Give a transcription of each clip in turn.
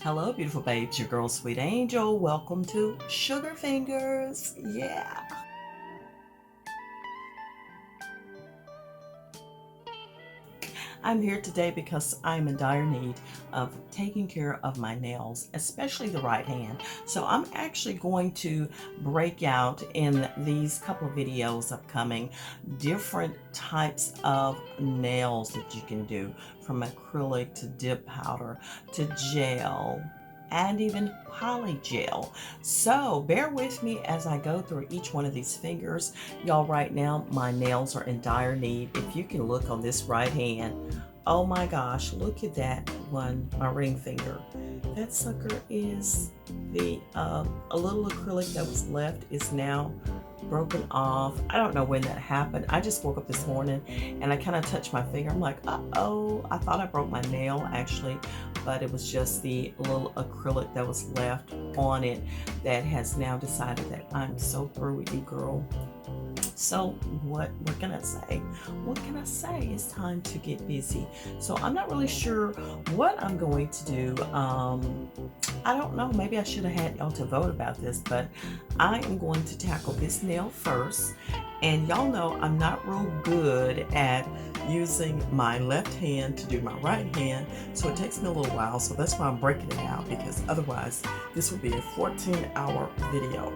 Hello, beautiful babes. Your girl, Sweet Angel. Welcome to Sugar Fingers. Yeah. I'm here today because I'm in dire need of taking care of my nails, especially the right hand. So I'm actually going to break out in these couple of videos upcoming different types of nails that you can do, from acrylic to dip powder to gel and even poly gel. So bear with me as I go through each one of these fingers. Y'all, right now my nails are in dire need. If you can look on this right hand, oh my gosh, look at that one, my ring finger. That sucker is a little acrylic that was left is now broken off. I don't know when that happened. I just woke up this morning and I kind of touched my finger. I'm like, uh-oh, I thought I broke my nail actually, but it was just the little acrylic that was left on it that has now decided that I'm so through with you, girl. So what can I say? What can I say? It's time to get busy. So I'm not really sure what I'm going to do. I don't know. Maybe I should have had y'all to vote about this, but I am going to tackle this nail first. And y'all know I'm not real good at using my left hand to do my right hand, so it takes me a little while. So that's why I'm breaking it out, because otherwise this would be a 14-hour video.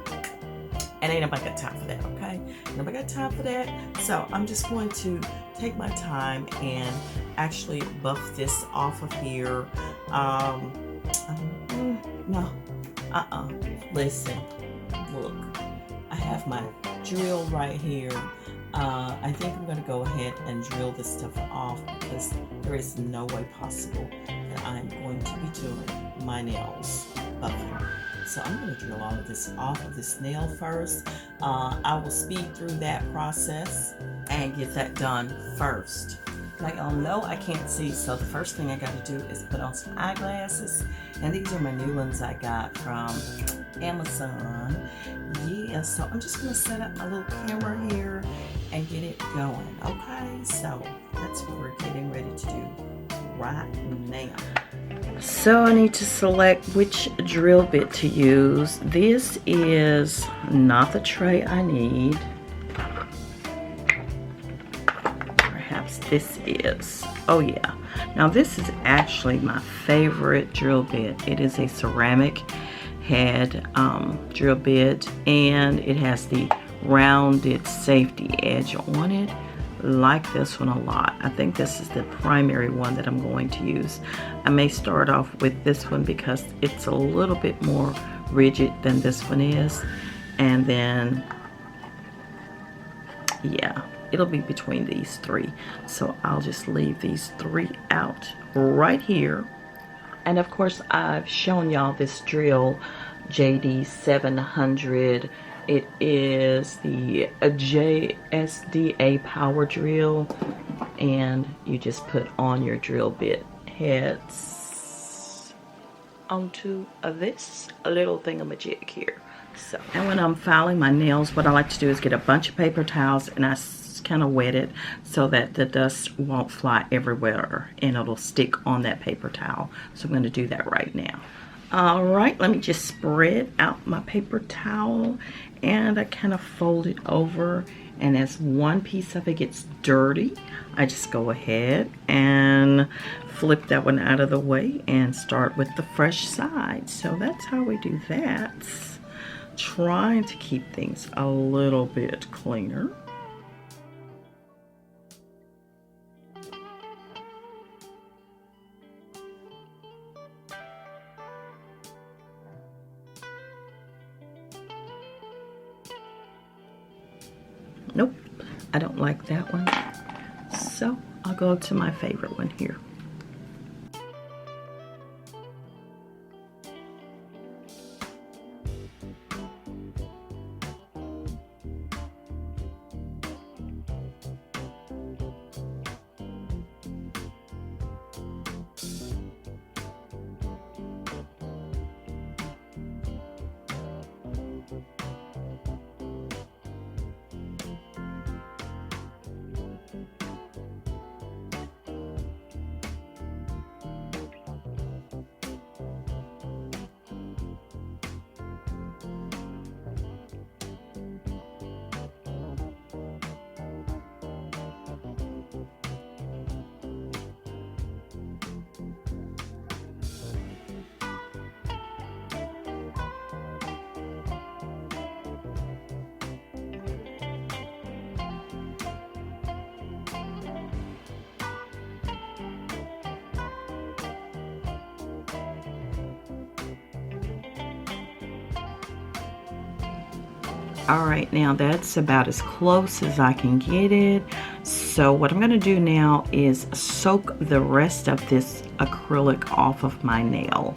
And ain't nobody got time for that, okay? Nobody got time for that. So I'm just going to take my time and actually buff this off of here. No, listen, look, I have my drill right here. I think I'm gonna go ahead and drill this stuff off, because there is no way possible that I'm going to be doing my nails buffing. So I'm going to drill all of this off of this nail first. I will speed through that process and get that done first. Now y'all know I can't see, so the first thing I got to do is put on some eyeglasses. And these are my new ones I got from Amazon. Yeah, so I'm just going to set up my little camera here and get it going. Okay, so that's what we're getting ready to do right now. So I need to select which drill bit to use. This is not the tray I need. Perhaps this is. Oh yeah. Now this is actually my favorite drill bit. It is a ceramic head drill bit, and it has the rounded safety edge on it. Like this one a lot. I think this is the primary one that I'm going to use. I may start off with this one because it's a little bit more rigid than this one is, and then yeah, it'll be between these three. So I'll just leave these three out right here. And of course I've shown y'all this drill, JD 700. It is the JSDA power drill, and you just put on your drill bit heads onto this little thingamajig here. So, and when I'm filing my nails, what I like to do is get a bunch of paper towels and I kind of wet it so that the dust won't fly everywhere and it'll stick on that paper towel. So I'm going to do that right now. All right, let me just spread out my paper towel, and I kind of fold it over, and as one piece of it gets dirty, I just go ahead and flip that one out of the way and start with the fresh side. So that's how we do that. Trying to keep things a little bit cleaner. Nope, I don't like that one. So I'll go to my favorite one here. All right, now that's about as close as I can get it. So what I'm gonna do now is soak the rest of this acrylic off of my nail.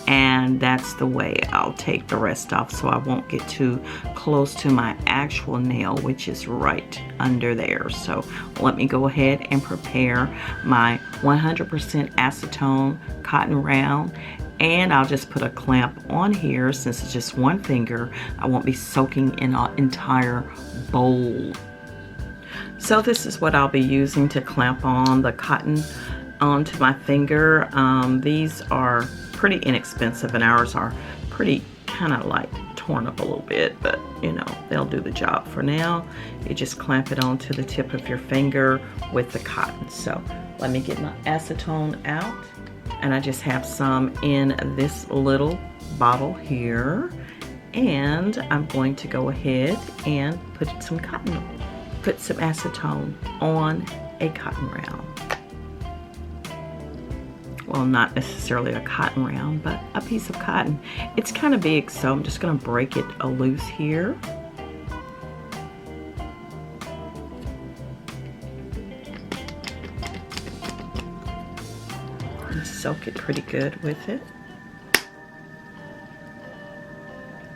And that's the way I'll take the rest off so I won't get too close to my actual nail, which is right under there. So let me go ahead and prepare my 100% acetone cotton round, and I'll just put a clamp on here since it's just one finger. I won't be soaking in an entire bowl. So this is what I'll be using to clamp on the cotton onto my finger. These are pretty inexpensive, and ours are pretty kind of like torn up a little bit, but you know, they'll do the job. For now, you just clamp it onto the tip of your finger with the cotton. So let me get my acetone out, and I just have some in this little bottle here, and I'm going to go ahead and put some acetone on a cotton round. Well, not necessarily a cotton round, but a piece of cotton. It's kind of big, so I'm just going to break it loose here. And soak it pretty good with it.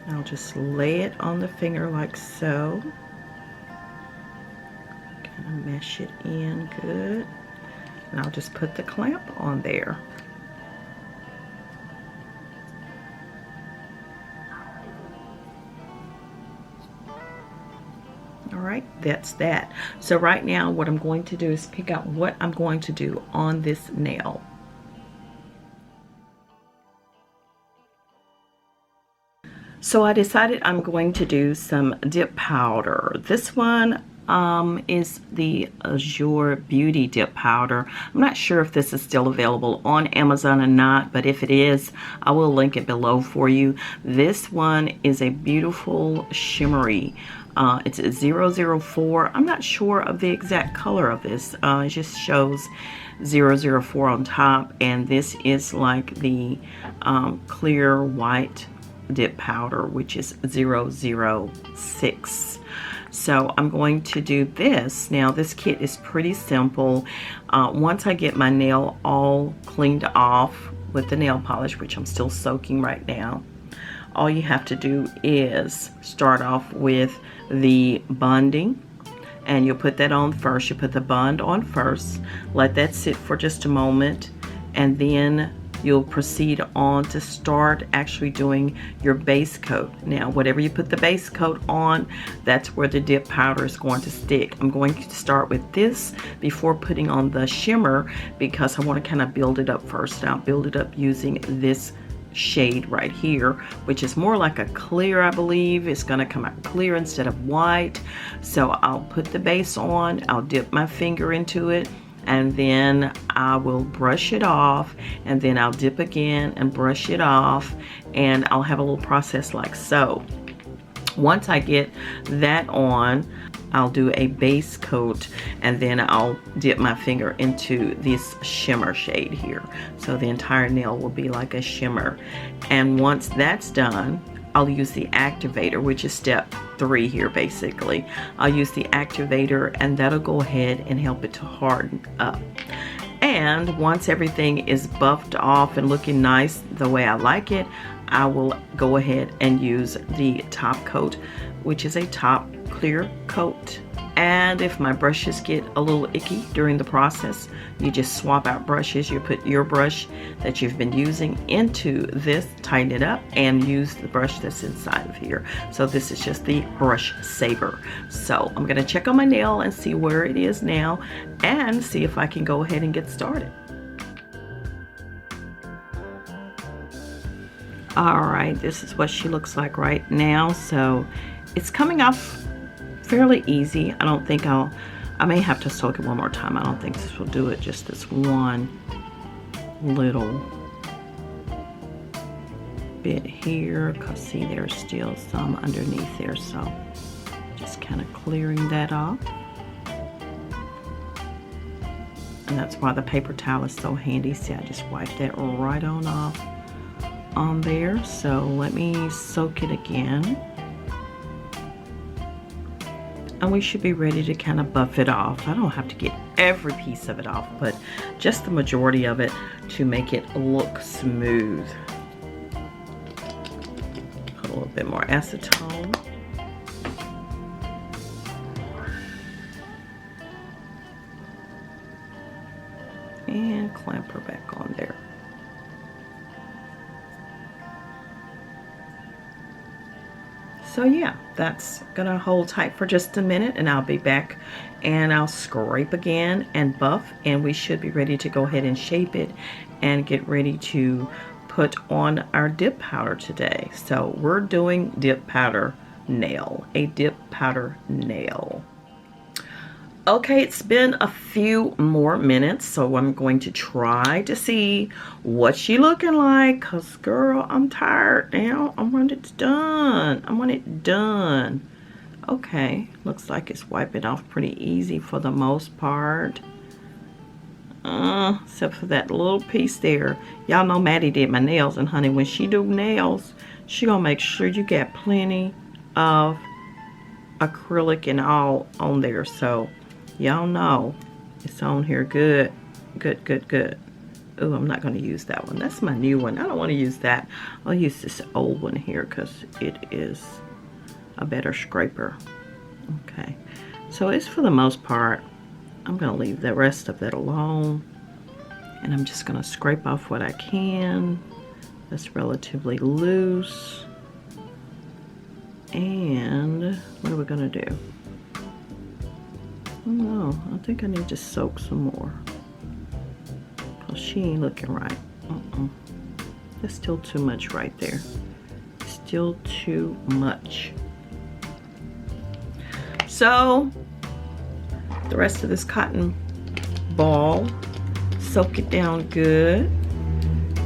I'll just lay it on the finger like so. Kind of mesh it in good. And I'll just put the clamp on there. All right, that's that. So right now what I'm going to do is pick out what I'm going to do on this nail. So I decided I'm going to do some dip powder. This one is the Azure Beauty Dip Powder. I'm not sure if this is still available on Amazon or not, but if it is, I will link it below for you. This one is a beautiful shimmery. It's a 004. I'm not sure of the exact color of this. It just shows 004 on top, and this is like the clear white dip powder, which is 006. So I'm going to do this. Now this kit is pretty simple. Once I get my nail all cleaned off with the nail polish, which I'm still soaking right now, all you have to do is start off with the bonding, and you'll put that on first. You put the bond on first, let that sit for just a moment, and then you'll proceed on to start actually doing your base coat. Now, whatever you put the base coat on, that's where the dip powder is going to stick. I'm going to start with this before putting on the shimmer because I want to kind of build it up first. I'll build it up using this shade right here, which is more like a clear, I believe. It's going to come out clear instead of white. So I'll put the base on, I'll dip my finger into it, and then I will brush it off, and then I'll dip again and brush it off, and I'll have a little process like so. Once I get that on, I'll do a base coat, and then I'll dip my finger into this shimmer shade here. So the entire nail will be like a shimmer. And once that's done, I'll use the activator, which is step 3 here basically. I'll use the activator, and that'll go ahead and help it to harden up. And once everything is buffed off and looking nice the way I like it, I will go ahead and use the top coat, which is a top clear coat. And if my brushes get a little icky during the process, you just swap out brushes. You put your brush that you've been using into this, tighten it up, and use the brush that's inside of here. So this is just the brush saver. So I'm gonna check on my nail and see where it is now, and see if I can go ahead and get started. All right, this is what she looks like right now. So it's coming off fairly easy. I don't think I may have to soak it one more time. I don't think this will do it, just this one little bit here, because see, there's still some underneath there. So just kind of clearing that off. And that's why the paper towel is so handy. See, I just wiped that right on off on there. So let me soak it again. and we should be ready to kind of buff it off. I don't have to get every piece of it off, but just the majority of it to make it look smooth. Put a little bit more acetone. And clamp her back on there. So yeah, that's gonna hold tight for just a minute, and I'll be back and I'll scrape again and buff, and we should be ready to go ahead and shape it and get ready to put on our dip powder today. So we're doing dip powder nail, a dip powder nail. Okay, it's been a few more minutes, so I'm going to try to see what she looking like, cause girl, I'm tired now. I want it done. I want it done. Okay, looks like it's wiping off pretty easy for the most part. Except for that little piece there. Y'all know Maddie did my nails, and honey, when she do nails, she gonna make sure you got plenty of acrylic and all on there. So y'all know it's on here good. Oh, I'm not going to use that one. That's my new one. I don't want to use that. I'll use this old one here because it is a better scraper. Okay, so it's for the most part. I'm going to leave the rest of it alone, and I'm just going to scrape off what I can that's relatively loose. And what are we going to do? Oh no, I think I need to soak some more, because she ain't looking right. There's still too much right there. Still too much. So the rest of this cotton ball, soak it down good.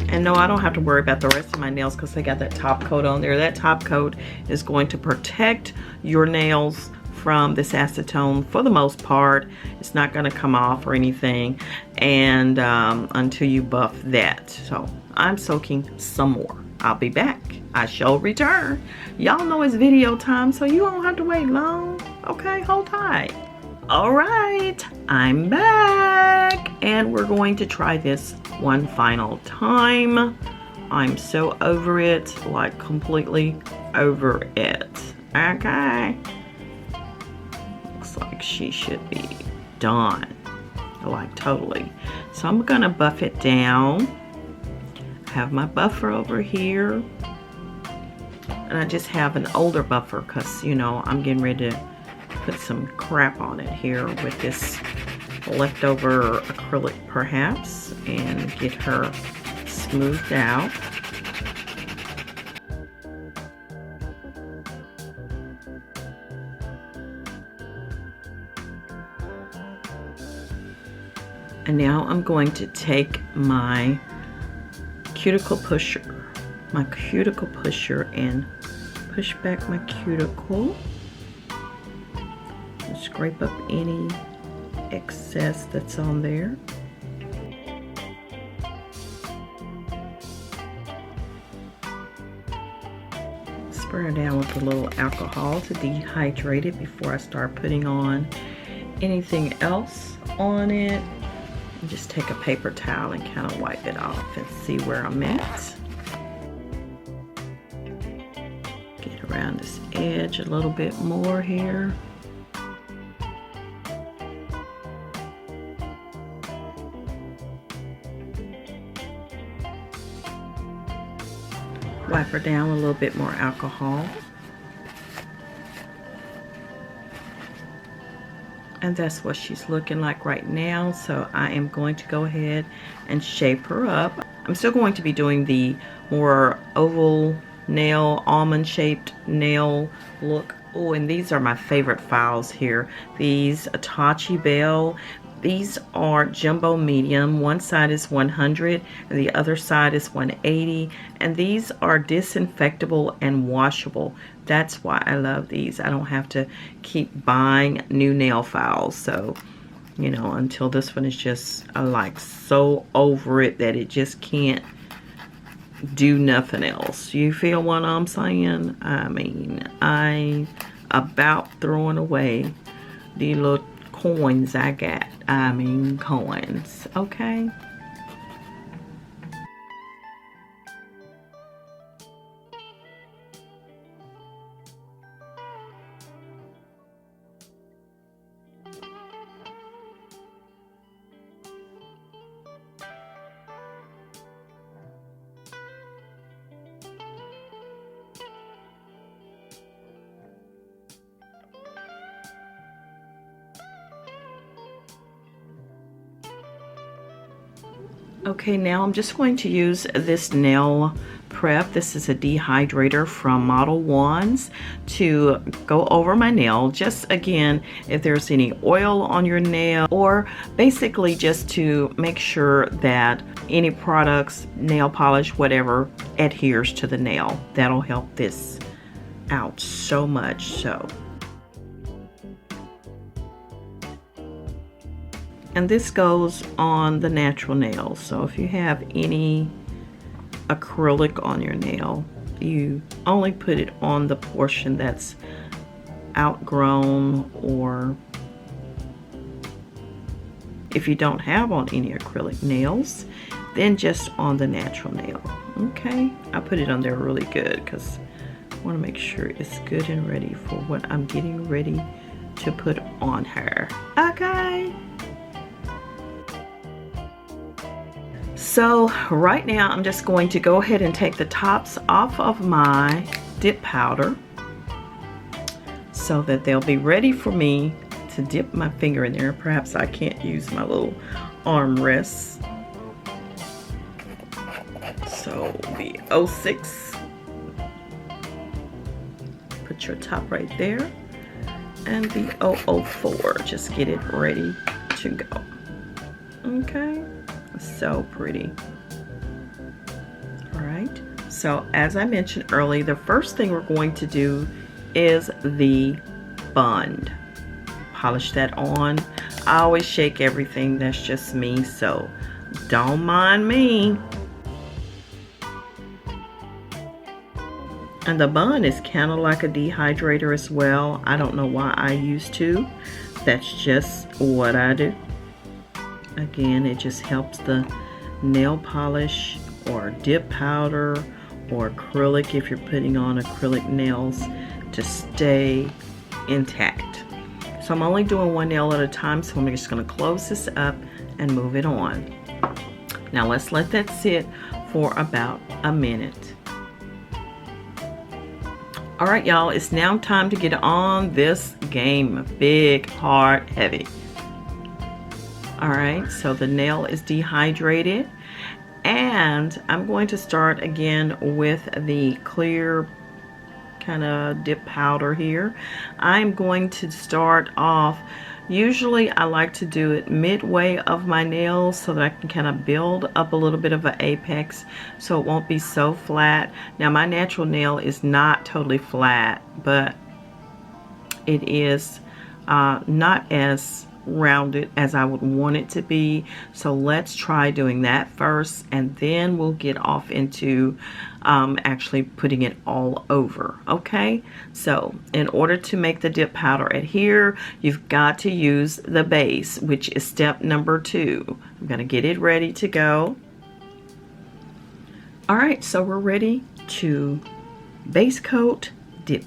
And no, I don't have to worry about the rest of my nails because they got that top coat on there. That top coat is going to protect your nails from this acetone for the most part. It's not going to come off or anything, and until you buff that. So I'm soaking some more. I'll be back. I shall return. Y'all know it's video time, so you don't have to wait long. Okay, hold tight. All right, I'm back, and we're going to try this one final time. I'm so over it, like completely over it. Okay. Like she should be done, like totally. So I'm gonna buff it down. I have my buffer over here, and I just have an older buffer because, you know, I'm getting ready to put some crap on it here with this leftover acrylic perhaps, and get her smoothed out. And now I'm going to take my cuticle pusher, and push back my cuticle and scrape up any excess that's on there. Spray it down with a little alcohol to dehydrate it before I start putting on anything else on it. And just take a paper towel and kind of wipe it off and see where I'm at. Get around this edge a little bit more here. Wipe her down with a little bit more alcohol. And that's what she's looking like right now. So I am going to go ahead and shape her up. I'm still going to be doing the more oval nail, almond shaped nail look. Oh, and these are my favorite files here. These Atachi Bell. These are jumbo medium. One side is 100 and the other side is 180. And these are disinfectable and washable. That's why I love these. I don't have to keep buying new nail files. So, you know, until this one is just like so over it that it just can't do nothing else. You feel what I'm saying? I mean, I'm about throwing away the little coins I got. I mean coins, okay? Okay, now I'm just going to use this nail prep. This is a dehydrator from Model 1s to go over my nail. Just again, if there's any oil on your nail, or basically just to make sure that any products, nail polish, whatever, adheres to the nail. That'll help this out so much so. And this goes on the natural nails. So if you have any acrylic on your nail, you only put it on the portion that's outgrown, or if you don't have on any acrylic nails, then just on the natural nail. Okay, I put it on there really good because I want to make sure it's good and ready for what I'm getting ready to put on her. Okay. So right now I'm just going to go ahead and take the tops off of my dip powder so that they'll be ready for me to dip my finger in there. Perhaps I can't use my little armrests. So the 06, put your top right there, and the 004, just get it ready to go. Okay. So pretty. All right, so as I mentioned earlier, the first thing we're going to do is the bund. Polish that on. I always shake everything, that's just me, so don't mind me. And the bund is kind of like a dehydrator as well. I don't know why I used to. That's just what I do. Again, it just helps the nail polish or dip powder or acrylic, if you're putting on acrylic nails, to stay intact. So I'm only doing one nail at a time, so I'm just going to close this up and move it on. Now let's let that sit for about a minute. All right, y'all, it's now time to get on this game. Big, hard, heavy. All right, so the nail is dehydrated, and I'm going to start again with the clear kind of dip powder here. I'm going to start off, usually I like to do it midway of my nails so that I can kind of build up a little bit of an apex so it won't be so flat. Now my natural nail is not totally flat, but it is not as rounded as I would want it to be. So let's try doing that first, and then we'll get off into actually putting it all over. Okay, so in order to make the dip powder adhere, you've got to use the base, which is step number 2. I'm going to get it ready to go. All right, so we're ready to base coat, dip.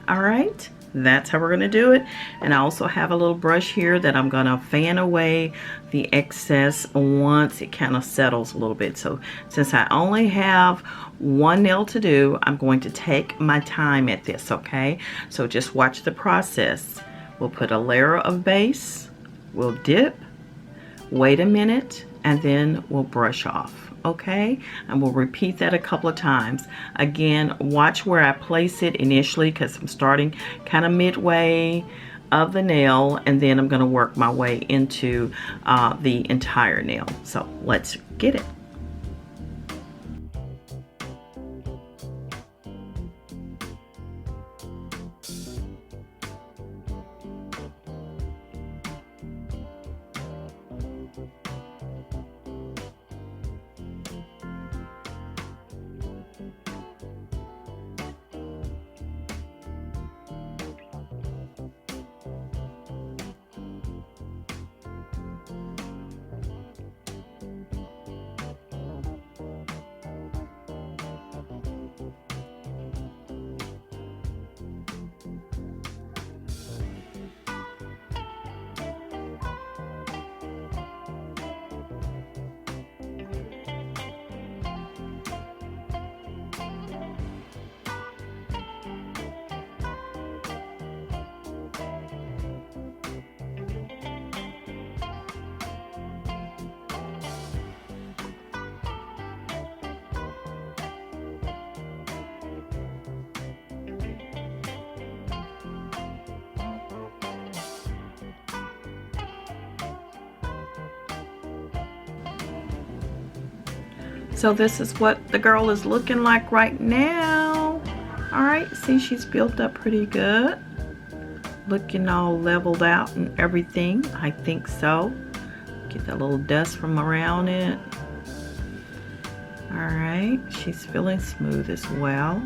All right, that's how we're going to do it. And I also have a little brush here that I'm going to fan away the excess once it kind of settles a little bit. So since I only have one nail to do, I'm going to take my time at this, okay? So just watch the process. We'll put a layer of base, we'll dip, wait a minute, and then we'll brush off. Okay, and we'll repeat that a couple of times. Again, watch where I place it initially, because I'm starting kind of midway of the nail, and then I'm going to work my way into the entire nail. So let's get it. So this is what the girl is looking like right now. All right, see, she's built up pretty good. Looking all leveled out and everything. I think so. Get that little dust from around it. All right, she's feeling smooth as well.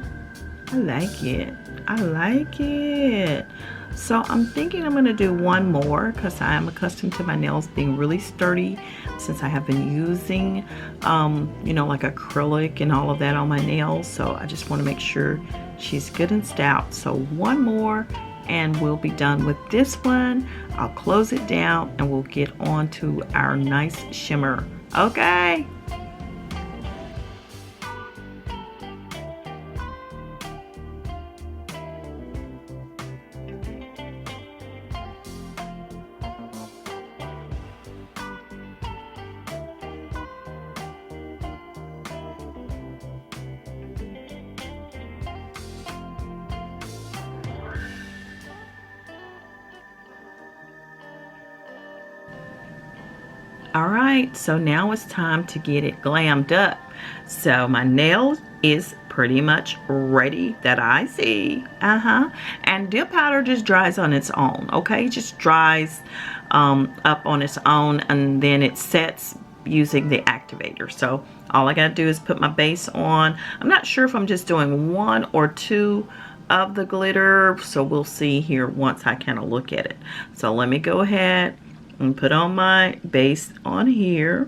I like it. I like it. So I'm thinking I'm gonna do one more because I am accustomed to my nails being really sturdy since I have been using, you know, like acrylic and all of that on my nails. So I just want to make sure she's good and stout. So one more and we'll be done with this one. I'll close it down and we'll get on to our nice shimmer. Okay. All right, so now it's time to get it glammed up. So my nail is pretty much ready that I see. And dip powder just dries on its own, okay? It just dries up on its own and then it sets using the activator. So all I gotta do is put my base on. I'm not sure if I'm just doing one or two of the glitter, so we'll see here once I kind of look at it. So let me go ahead and put on my base on here.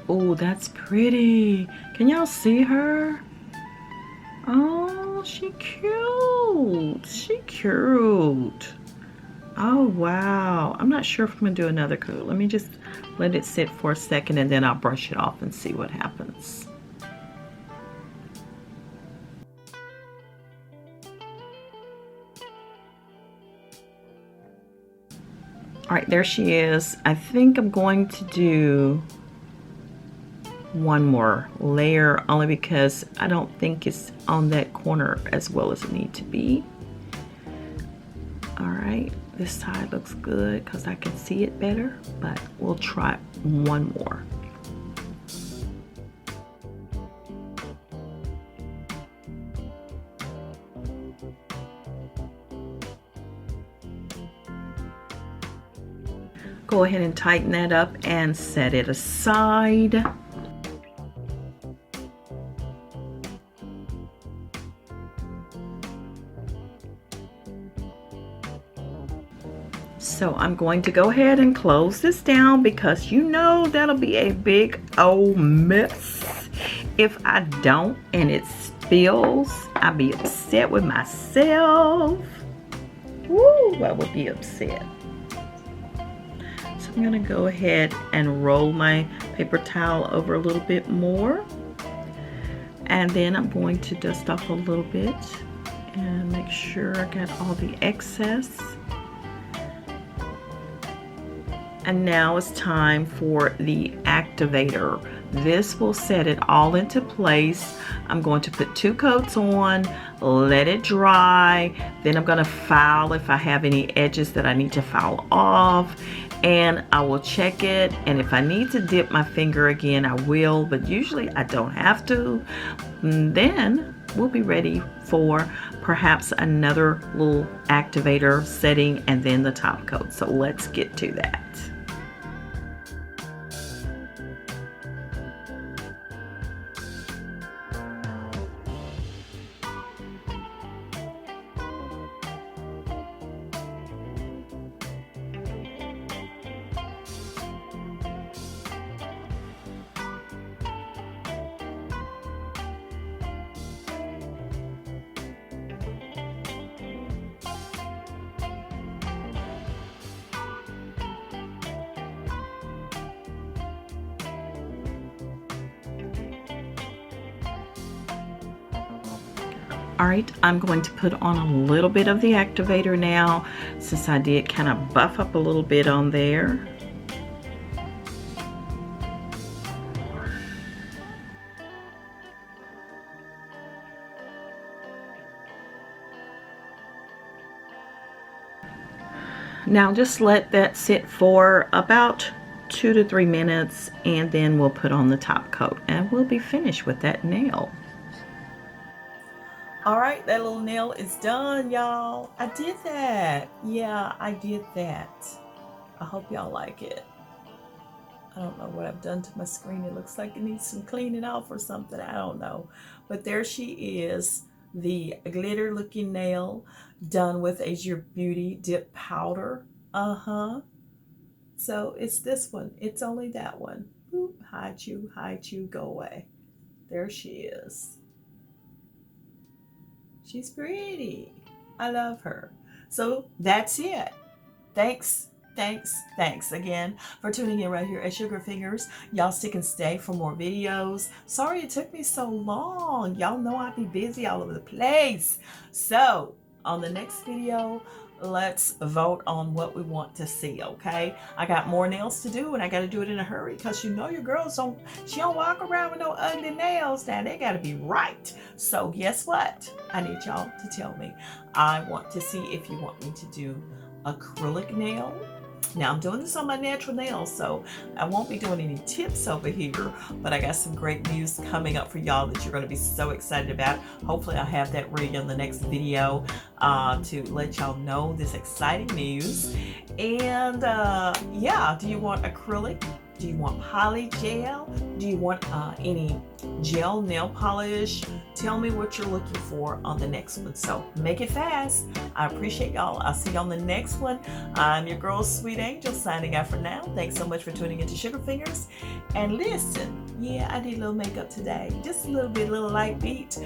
Oh, that's pretty. Can y'all see her? Oh, she cute. She cute. Oh, wow. I'm not sure if I'm going to do another coat. Let me just let it sit for a second and then I'll brush it off and see what happens. All right, there she is. I think I'm going to do one more layer only because I don't think it's on that corner as well as it needs to be. All right, this side looks good because I can see it better, but we'll try one more. Go ahead and tighten that up and set it aside. So I'm going to go ahead and close this down because you know that'll be a big old mess if I don't and it spills. I'll be upset with myself. Woo, I would be upset. So I'm gonna go ahead and roll my paper towel over a little bit more. And then I'm going to dust off a little bit and make sure I got all the excess. And now it's time for the activator. This will set it all into place. I'm going to put 2 coats on, let it dry. Then I'm gonna file if I have any edges that I need to file off. And I will check it. And if I need to dip my finger again, I will, but usually I don't have to. And then we'll be ready for perhaps another little activator setting and then the top coat. So let's get to that. All right, I'm going to put on a little bit of the activator now since I did kind of buff up a little bit on there. Now just let that sit for about 2 to 3 minutes, and then we'll put on the top coat and we'll be finished with that nail. All right, that little nail is done, y'all. I did that. Yeah, I did that. I hope y'all like it. I don't know what I've done to my screen. It looks like it needs some cleaning off or something. I don't know. But there she is, the glitter looking nail done with Azure Beauty dip powder. So it's this one. It's only that one. Boop, hide you, go away. There she is. She's pretty. I love her. So that's it. Thanks again for tuning in right here at Sugar Fingers. Y'all stick and stay for more videos. Sorry it took me so long. Y'all know I'd be busy all over the place. So on the next video, let's vote on what we want to see, okay? I got more nails to do, and I got to do it in a hurry because you know your girls don't walk around with no ugly nails. Now they got to be right. So guess what? I need y'all to tell me. I want to see if you want me to do acrylic nail. Now I'm doing this on my natural nails, so I won't be doing any tips over here, but I got some great news coming up for y'all that you're going to be so excited about. Hopefully I'll have that ready on the next video to let y'all know this exciting news. And yeah, do you want acrylic? Do you want poly gel? Do you want any gel nail polish? Tell me what you're looking for on the next one. So make it fast. I appreciate y'all. I'll see you on the next one. I'm your girl, Sweet Angel, signing out for now. Thanks so much for tuning into Sugar Fingers. And listen, yeah, I did a little makeup today. Just a little bit, a little light beat.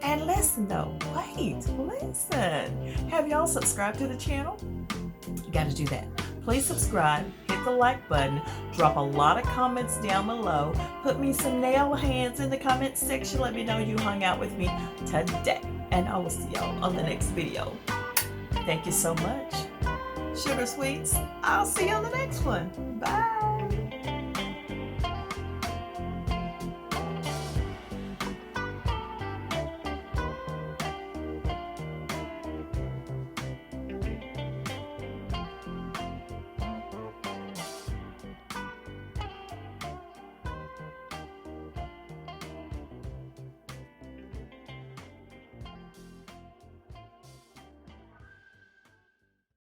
And listen though, wait, listen. Have y'all subscribed to the channel? You got to do that. Please subscribe, hit the like button, drop a lot of comments down below, put me some nail hands in the comment section, let me know you hung out with me today, and I will see y'all on the next video. Thank you so much. Sugar Sweets, I'll see you on the next one. Bye.